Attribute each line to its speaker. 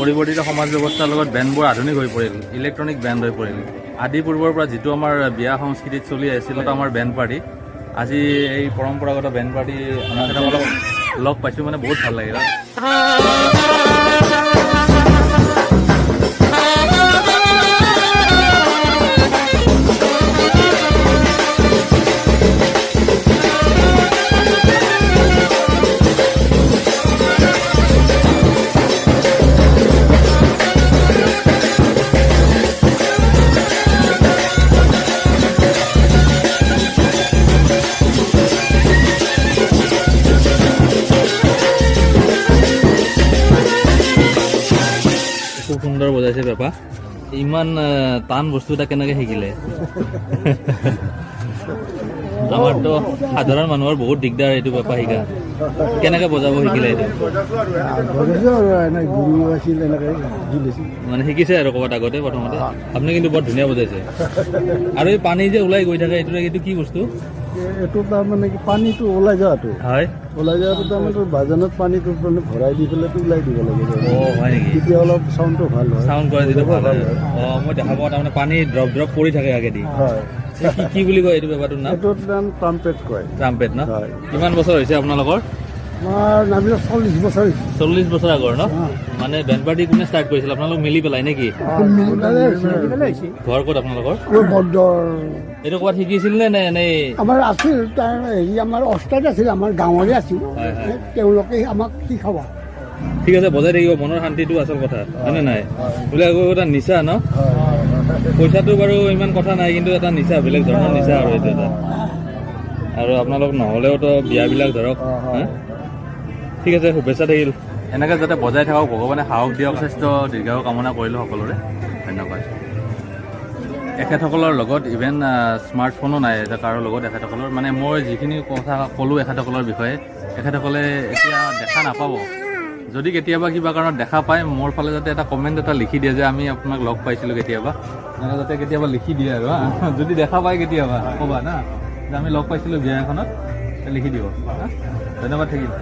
Speaker 1: পৰিৱৰ্তিত সমাজ ব্যৱস্থাৰ লগত বেণ্ডবোৰ আধুনিক হৈ পৰিল, ইলেক্ট্ৰনিক বেণ্ড হৈ পৰিল। আদি পূৰ্বৰ পৰা যিটো আমাৰ বিয়া সংস্কৃতিত চলি আছিল আমাৰ বেণ্ড পাৰ্টি, আজি এই পৰম্পৰাগত বেণ্ড পাৰ্টি আমাক লগ পাইছোঁ, মানে বহুত ভাল লাগিল। খুব সুন্দৰ বজাইছে পেপা। ইমান টান বস্তু এটা কেনেকৈ শিকিলে? আমাৰতো সাধাৰণ মানুহৰ বহুত দিগদাৰ এইটো পেপা শিকা। কেনেকৈ বজাব শিকিলে এইটো? মানে শিকিছে আৰু ক'ৰবাত আগতে প্ৰথমতে। আপুনি কিন্তু বৰ ধুনীয়া বজাইছে। আৰু এই পানী যে ওলাই গৈ থাকে এইটো কি বস্তু?
Speaker 2: এইটো তাৰমানে কি পানীটো ওলাই যোৱাটো,
Speaker 1: হয়,
Speaker 2: ওলাই যোৱাটো তাৰমানে বাজানত পানীটো ভৰাই দি পেলাই ওলাই দিব লাগে।
Speaker 1: অঁ হয় নেকি?
Speaker 2: তেতিয়া অলপ চাউণ্ডটো ভাল হয়,
Speaker 1: চাউণ্ড কৰে যিটো ভাল হয়। অঁ মই দেখা পাওঁ তাৰমানে পানী ড্ৰপ ড্ৰপ পৰি থাকে আগেদি।
Speaker 2: হয়।
Speaker 1: কি বুলি কয় এইটো পেপাৰটোৰ নাম?
Speaker 2: এইটোৰ নাম ট্ৰাম্পেট কয়।
Speaker 1: ট্ৰাম্পেট ন?
Speaker 2: হয়।
Speaker 1: কিমান বছৰ হৈছে আপোনালোকৰ?
Speaker 2: আমাৰ নামিলে 40 বছৰ হৈছে।
Speaker 1: 40 বছৰ আগৰ ন? মানে বেণ্ড পাৰ্টি কোনে ষ্টাৰ্ট কৰিছিল? আপোনালোক মিলি পেলাই নেকি? ঘৰ ক'ত আপোনালোকৰ? এইটো ক'ৰবাত শিকিছিল নে এনেই?
Speaker 2: আমাৰ আছিল হেৰি, আমাৰ অষ্টাত আছিল, আমাৰ গাঁৱৰে আছিল। তেওঁলোকে আমাক শিকাব।
Speaker 1: ঠিক আছে, বজাই থাকিব, মনৰ শান্তিটো আচল কথা, হয়নে নাই? বোলে আকৌ এটা নিচা ন? পইচাটো বাৰু ইমান কথা নাই, কিন্তু এটা নিচা, বেলেগ ধৰণৰ নিচা আৰু এইটো এটা। আৰু আপোনালোক নহ'লেওতো বিয়াবিলাক ধৰক। ঠিক আছে, শুভেচ্ছা থাকিল। এনেকৈ যাতে বজাই থাকক, ভগৱানে সাহস দিয়ক, স্বাস্থ্য দীৰ্ঘায়ু কামনা কৰিলোঁ সকলোৰে। ধন্যবাদ। এখেতসকলৰ লগত ইভেন স্মাৰ্টফোনো নাই কাৰো লগত। এখেতসকলৰ মানে মই যিখিনি কথা ক'লোঁ এখেতসকলৰ বিষয়ে, এখেতসকলে এতিয়া দেখা নাপাব। যদি কেতিয়াবা কিবা কাৰণত দেখা পায়, মোৰ ফালে যাতে এটা কমেণ্ট এটা লিখি দিয়ে যে আমি আপোনাক লগ পাইছিলোঁ কেতিয়াবা, এনেকৈ যাতে কেতিয়াবা লিখি দিয়ে আৰু। যদি দেখা পায় কেতিয়াবা ক'বা না যে আমি লগ পাইছিলোঁ বিয়া এখনত, লিখি দিব। ধন্যবাদ থাকিল।